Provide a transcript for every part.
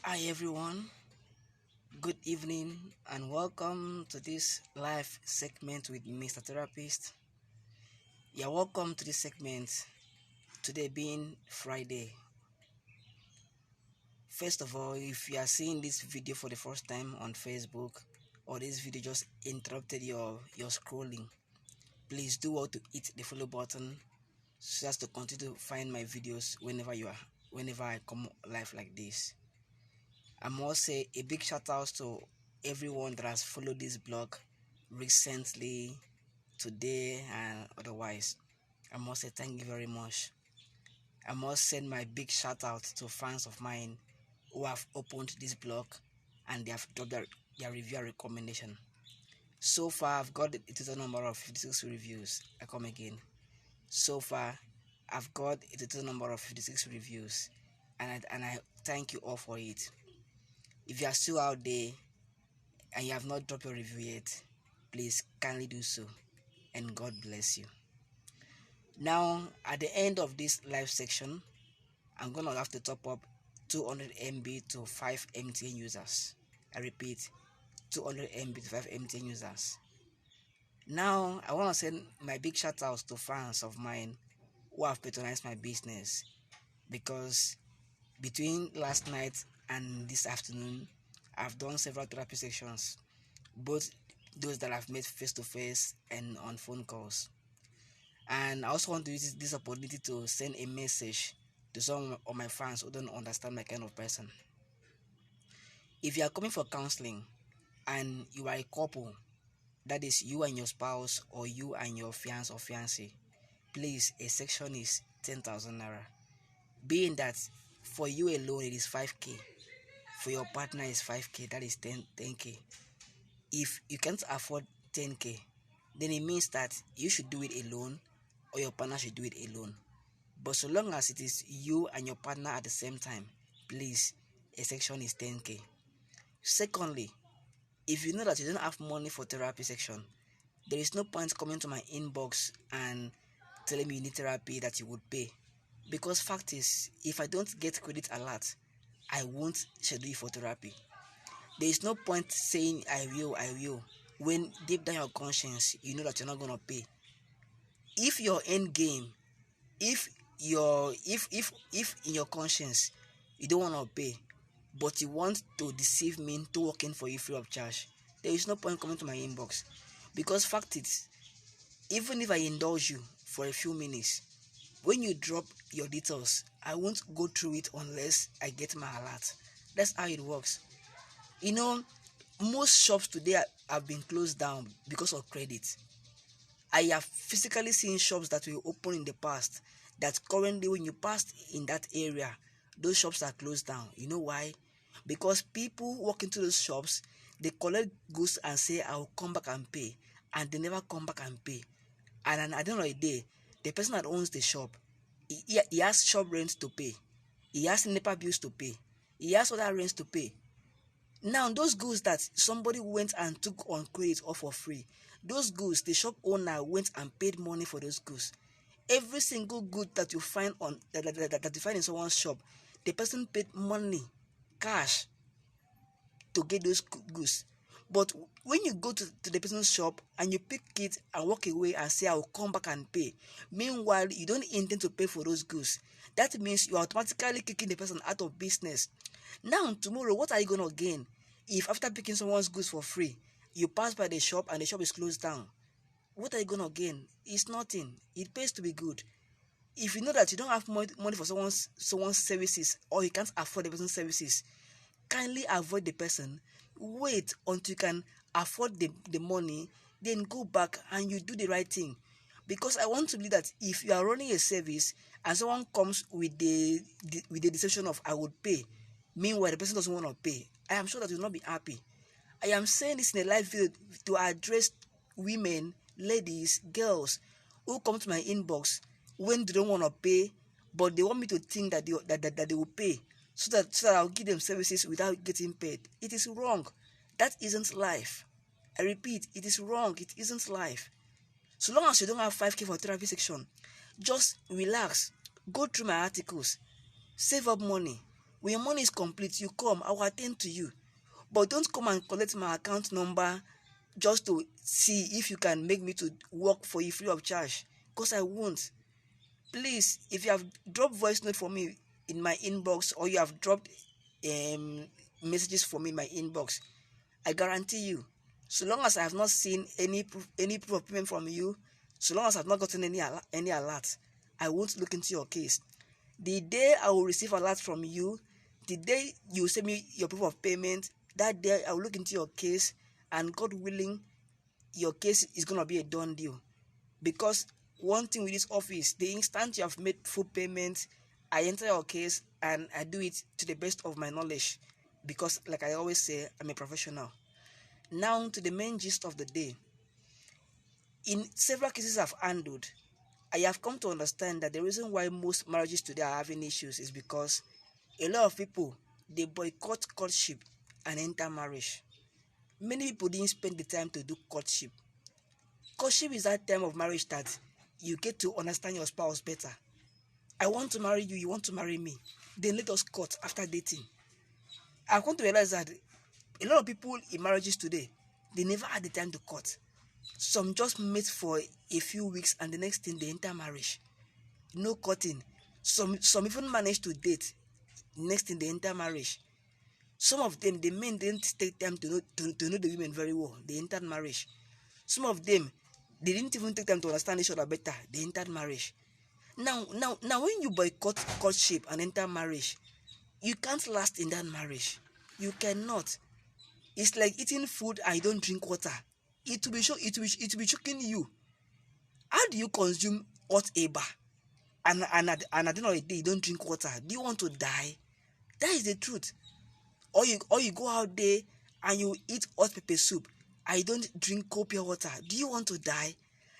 Hi everyone, good evening and welcome to this live segment with Mr. Therapist. You're welcome to this segment today being Friday. First of all, if you are seeing this video for the first time on Facebook or this video just interrupted your scrolling, please do well to hit the follow button so as to continue to find my videos whenever I come live like this. I must say a big shout out to everyone that has followed this blog recently, today, and otherwise. I must say thank you very much. I must send my big shout out to fans of mine who have opened this blog and they have dropped their review and recommendation. So far, I've got a total number of 56 reviews. I come again. So far, I've got a total number of 56 reviews, and I thank you all for it. If you are still out there and you have not dropped your review yet, please kindly do so, and God bless you. Now, at the end of this live section, I'm gonna have to top up 200 MB to 5 MTN users. I repeat, 200 MB to 5 MTN users. Now, I want to send my big shout outs to fans of mine who have patronized my business, because between last night and this afternoon, I've done several therapy sessions, both those that I've made face to face and on phone calls. And I also want to use this opportunity to send a message to some of my fans who don't understand my kind of person. If you are coming for counseling and you are a couple, that is you and your spouse or you and your fiance or fiancé, please, a section is 10,000 naira. Being that for you alone it is 5k, for your partner is 5k, that is 10k. If you can't afford 10k, then it means that you should do it alone or your partner should do it alone. But so long as it is you and your partner at the same time, please, a section is 10k. Secondly, if you know that you don't have money for therapy section, there is no point coming to my inbox and telling me you need therapy that you would pay. Because fact is, if I don't get credit alert, I won't schedule you for therapy. There is no point saying I will, when deep down your conscience, you know that you're not gonna pay. If your end game, if in your conscience you don't want to pay, but you want to deceive me into working for you free of charge, there is no point coming to my inbox. Because fact is, even if I indulge you for a few minutes, when you drop your details, I won't go through it unless I get my alert. That's how it works. You know, most shops today have been closed down because of credit. I have physically seen shops that were open in the past that currently, when you passed in that area, those shops are closed down. You know why? Because people walk into those shops, they collect goods and say, I will come back and pay, and they never come back and pay. And at the end of the day, the person that owns the shop, he has shop rent to pay, he has NEPA bills to pay, he has other rents to pay. Now, those goods that somebody went and took on credit or for free, those goods, the shop owner went and paid money for those goods. Every single good that you find that you find in someone's shop, the person paid money, cash, to get those goods. But when you go to the person's shop and you pick it and walk away and say, I will come back and pay, meanwhile you don't intend to pay for those goods, that means you are automatically kicking the person out of business. Now, tomorrow, what are you going to gain if after picking someone's goods for free, you pass by the shop and the shop is closed down? What are you going to gain? It's nothing. It pays to be good. If you know that you don't have money for someone's services, or you can't afford the person's services, kindly avoid the person. Wait until you can afford the money, then go back and you do the right thing. Because I want to believe that if you are running a service and someone comes with the decision of I would pay, meanwhile the person doesn't want to pay, I am sure that you will not be happy. I am saying this in a live video to address women, ladies, girls who come to my inbox when they don't want to pay, but they want me to think that they will pay so that I'll give them services without getting paid. It is wrong. That isn't life. I repeat, it is wrong. It isn't life. So long as you don't have 5k for therapy section, just relax. Go through my articles. Save up money. When your money is complete, you come, I will attend to you. But don't come and collect my account number just to see if you can make me to work for you free of charge, because I won't. Please, if you have dropped voice note for me in my inbox, or you have dropped messages for me in my inbox, I guarantee you, so long as I have not seen any proof of payment from you, so long as I have not gotten any alert, I won't look into your case. The day I will receive alert from you, the day you send me your proof of payment, that day I will look into your case, and God willing, your case is going to be a done deal. Because one thing with this office, the instant you have made full payment, I enter your case and I do it to the best of my knowledge, because like I always say, I'm a professional. Now to the main gist of the day. In several cases I've handled, I have come to understand that the reason why most marriages today are having issues is because a lot of people, they boycott courtship and enter marriage. Many people didn't spend the time to do courtship. Courtship is that time of marriage that you get to understand your spouse better. I want to marry you, you want to marry me. Then let us court after dating. I've come to realize that a lot of people in marriages today, they never had the time to court. Some just met for a few weeks and the next thing they enter marriage. No courting. Some even manage to date. Next thing they enter marriage. Some of them, the men didn't take time to know the women very well. They entered marriage. Some of them, they didn't even take time to understand each other better. They entered marriage. Now, when you boycott courtship and enter marriage, you can't last in that marriage. You cannot. It's like eating food and you don't drink water. It will be choking you. How do you consume hot eba and at the end of the day you don't drink water? Do you want to die? That is the truth. Or you go out there and you eat hot pepper soup. I don't drink cold pure water. Do you want to die?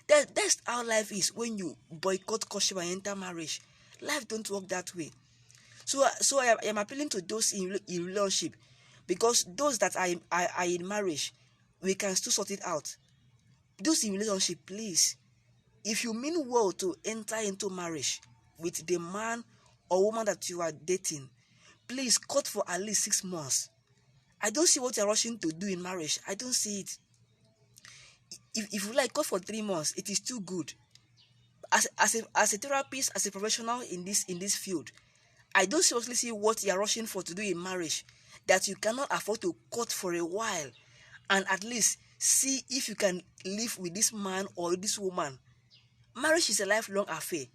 That's how life is when you boycott courtship and enter marriage. Life don't work that way. So I am appealing to those in relationship, because those that are in marriage, we can still sort it out. Those in relationship, please, if you mean well to enter into marriage with the man or woman that you are dating, please court for at least 6 months. I don't see what you're rushing to do in marriage. I don't see it. If you like, court for 3 months, it is too good. As a therapist, as a professional in this field, I don't seriously see what you're rushing for to do in marriage, that you cannot afford to court for a while and at least see if you can live with this man or this woman. Marriage is a lifelong affair.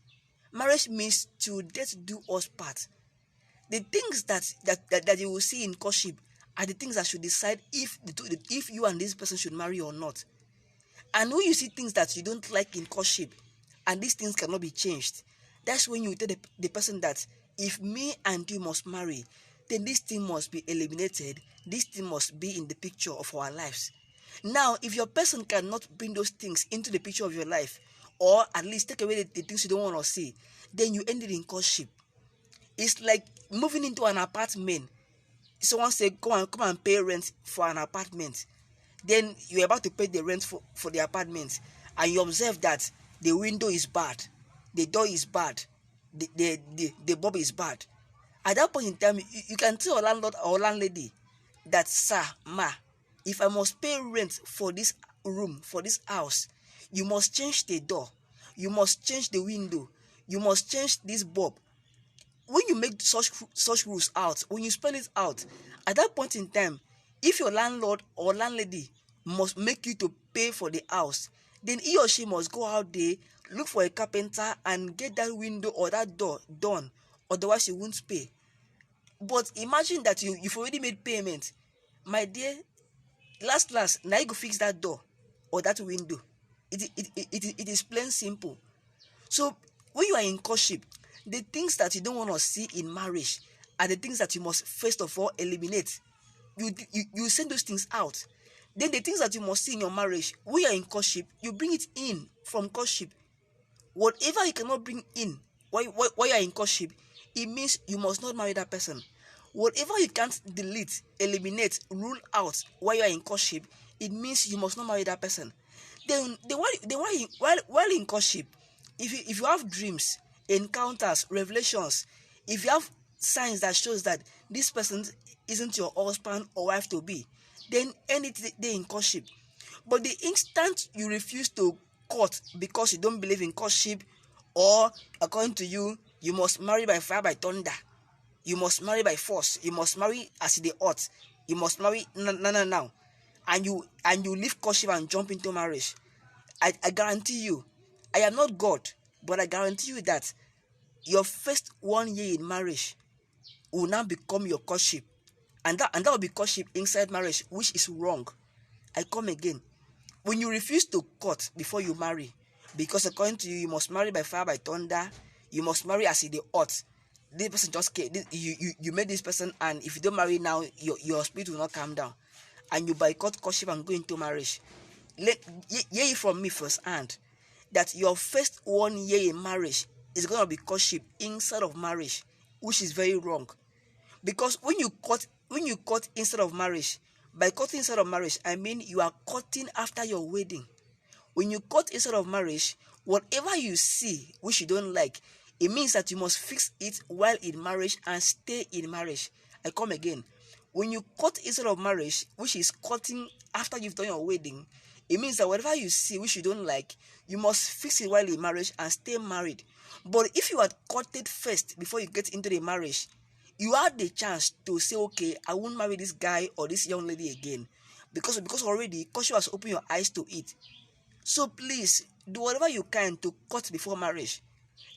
Marriage means till death do us part. The things that you will see in courtship are the things that should decide if you and this person should marry or not. And when you see things that you don't like in courtship and these things cannot be changed, that's when you tell the person that if me and you must marry, then this thing must be eliminated. This thing must be in the picture of our lives. Now, if your person cannot bring those things into the picture of your life, or at least take away the things you don't want to see, then you end it in courtship. It's like moving into an apartment. Someone say, come and pay rent for an apartment. Then you're about to pay the rent for the apartment, and you observe that the window is bad, the door is bad, the bulb is bad. At that point in time, you can tell a landlord or landlady that, sir, ma, if I must pay rent for this room, for this house, you must change the door, you must change the window, you must change this bulb. When you make such rules out, when you spell it out, at that point in time, if your landlord or landlady must make you to pay for the house, then he or she must go out there, look for a carpenter and get that window or that door done. Otherwise, you won't pay. But imagine that you've already made payment. My dear, last, now you go fix that door or that window. It is plain simple. So when you are in courtship, the things that you don't want to see in marriage are the things that you must first of all eliminate. You send those things out. Then the things that you must see in your marriage, when you are in courtship, you bring it in from courtship. Whatever you cannot bring in while you are in courtship, it means you must not marry that person. Whatever you can't delete, eliminate, rule out while you are in courtship, it means you must not marry that person. Then while in courtship, if you have dreams, encounters, revelations, if you have signs that shows that this person isn't your husband or wife to be, then end it there in courtship. But the instant you refuse to court because you don't believe in courtship, or according to you, you must marry by fire by thunder, you must marry by force, you must marry as they ought, you must marry now, and you leave courtship and jump into marriage, I guarantee you, I am not God, but I guarantee you that your first 1 year in marriage will now become your courtship, and that will be courtship inside marriage, which is wrong. I come again. When you refuse to court before you marry, because according to you, you must marry by fire by thunder, you must marry as they ought. This person just came, you met this person, and if you don't marry now, your spirit will not calm down, and you boycott courtship and go into marriage. Hear it from me firsthand that your first 1 year in marriage is going to be courtship instead of marriage, which is very wrong. Because when you court instead of marriage, by courting instead of marriage, I mean you are courting after your wedding. When you court instead of marriage, whatever you see which you don't like, it means that you must fix it while in marriage and stay in marriage. I come again. When you court instead of marriage, which is courting after you've done your wedding, it means that whatever you see which you don't like, you must fix it while in marriage and stay married. But if you had courted first before you get into the marriage, you had the chance to say, okay, I won't marry this guy or this young lady again, because already courtship has opened your eyes to it. So please do whatever you can to court before marriage.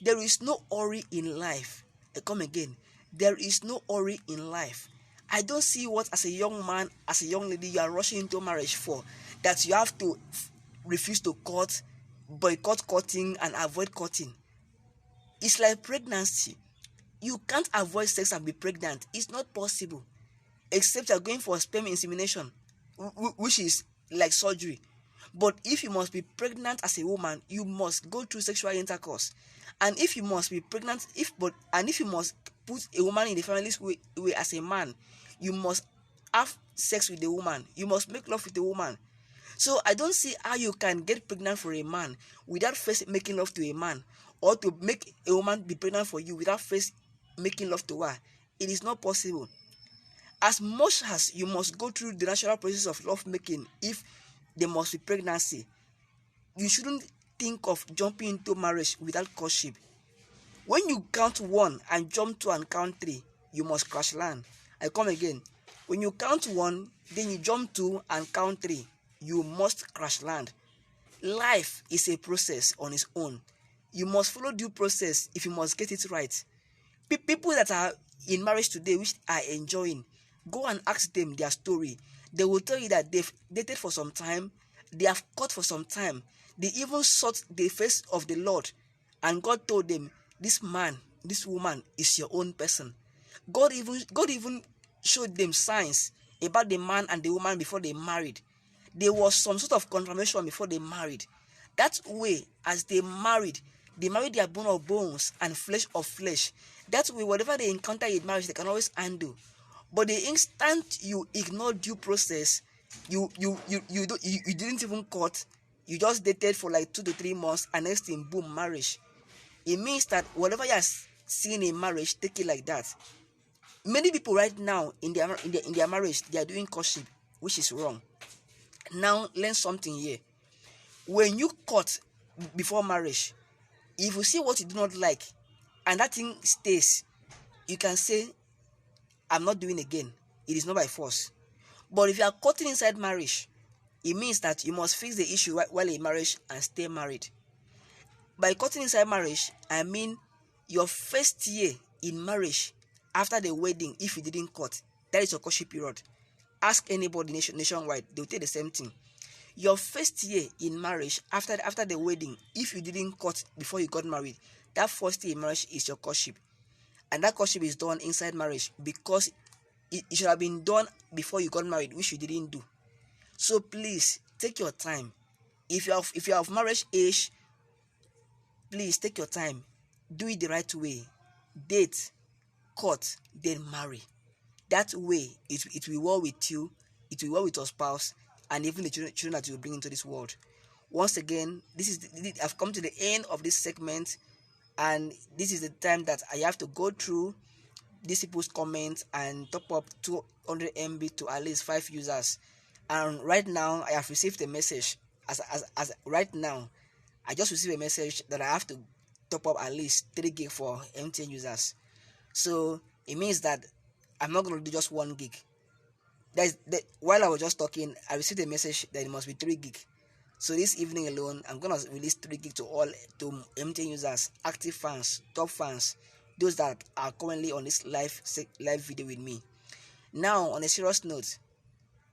There is no hurry in life. I come again. There is no hurry in life. I don't see what, as a young man, as a young lady, you are rushing into marriage for, that you have to refuse to court, boycott courting, and avoid courting. It's like pregnancy. You can't avoid sex and be pregnant. It's not possible, except you're going for sperm insemination, which is like surgery. But if you must be pregnant as a woman, you must go through sexual intercourse. And if you must be pregnant, if you must put a woman in the family's way as a man, you must have sex with the woman. You must make love with the woman. So I don't see how you can get pregnant for a man without first making love to a man, or to make a woman be pregnant for you without first making love to her. It is not possible. As much as you must go through the natural process of love making, if there must be pregnancy, you shouldn't think of jumping into marriage without courtship. When you count 1 and jump 2 and count 3, you must crash land. I come again. When you count 1, then you jump 2 and count 3, you must crash land. Life is a process on its own. You must follow due process if you must get it right. People that are in marriage today which are enjoying, go and ask them their story. They will tell you that they've dated for some time, they have court for some time, they even sought the face of the Lord, and God told them, this man, this woman is your own person. God even showed them signs about the man and the woman before they married. There was some sort of confirmation before they married. That way, as they married their bone of bones and flesh of flesh. That way, whatever they encounter in marriage, they can always handle. But the instant you ignore due process, you didn't even court, you just dated for like 2 to 3 months, and next thing, boom, marriage. It means that whatever you are seeing in marriage, take it like that. Many people right now in their marriage, they are doing courtship, which is wrong. Now learn something here. When you court before marriage, if you see what you do not like and that thing stays, you can say, I'm not doing again. It is not by force. But if you are courting inside marriage, it means that you must fix the issue while in marriage and stay married. By courting inside marriage, I mean your first year in marriage after the wedding, if you didn't court, that is your courtship period. Ask anybody nationwide, they will tell the same thing. Your first year in marriage after the wedding, if you didn't court before you got married, that first year in marriage is your courtship. And that courtship is done inside marriage, because it should have been done before you got married, which you didn't do. So please take your time. If you have marriage age, please take your time. Do it the right way. Date, court, then marry. That way, it will well with you, it will well with your spouse, and even the children that you will bring into this world. Once again, I've come to the end of this segment, and this is the time that I have to go through these people's comments and top up 200 MB to at least 5 users. And right now I have received a message, as right now I just received a message that I have to top up at least 3 gig for MTN users. So it means that I'm not going to do just 1 gig. While I was just talking, I received a message that it must be 3 gig. So this evening alone, I'm gonna release 3 gig to all MTN users, active fans, top fans, those that are currently on this live video with me. Now, on a serious note,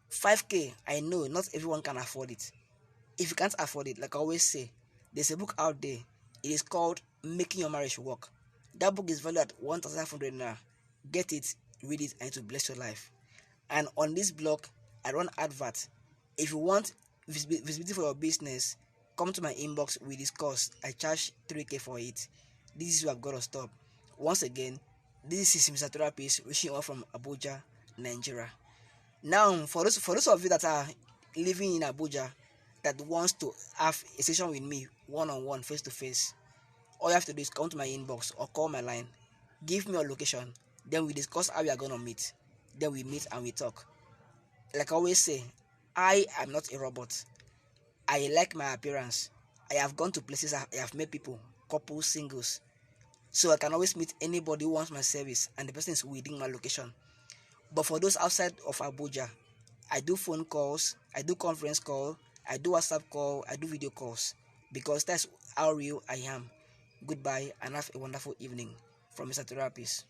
5K, I know not everyone can afford it. If you can't afford it, like I always say, there's a book out there. It is called Making Your Marriage Work. That book is valued at 1,500 naira. Get it, read it, and it will bless your life. And on this blog, I run adverts. If you want visibility for your business, come to my inbox, we discuss. I charge 3K for it. This is where I've got to stop. Once again, this is Mr. Therapist reaching out from Abuja, Nigeria. Now, for those of you that are living in Abuja that wants to have a session with me, one-on-one, face-to-face, all you have to do is come to my inbox or call my line. Give me your location. Then we discuss how we are going to meet. Then we meet and we talk. Like I always say, I am not a robot. I like my appearance. I have gone to places, I have met people, couples, singles. So I can always meet anybody who wants my service and the person is within my location. But for those outside of Abuja, I do phone calls, I do conference call, I do WhatsApp call, I do video calls, because that's how real I am. Goodbye and have a wonderful evening from Mr. Therapist.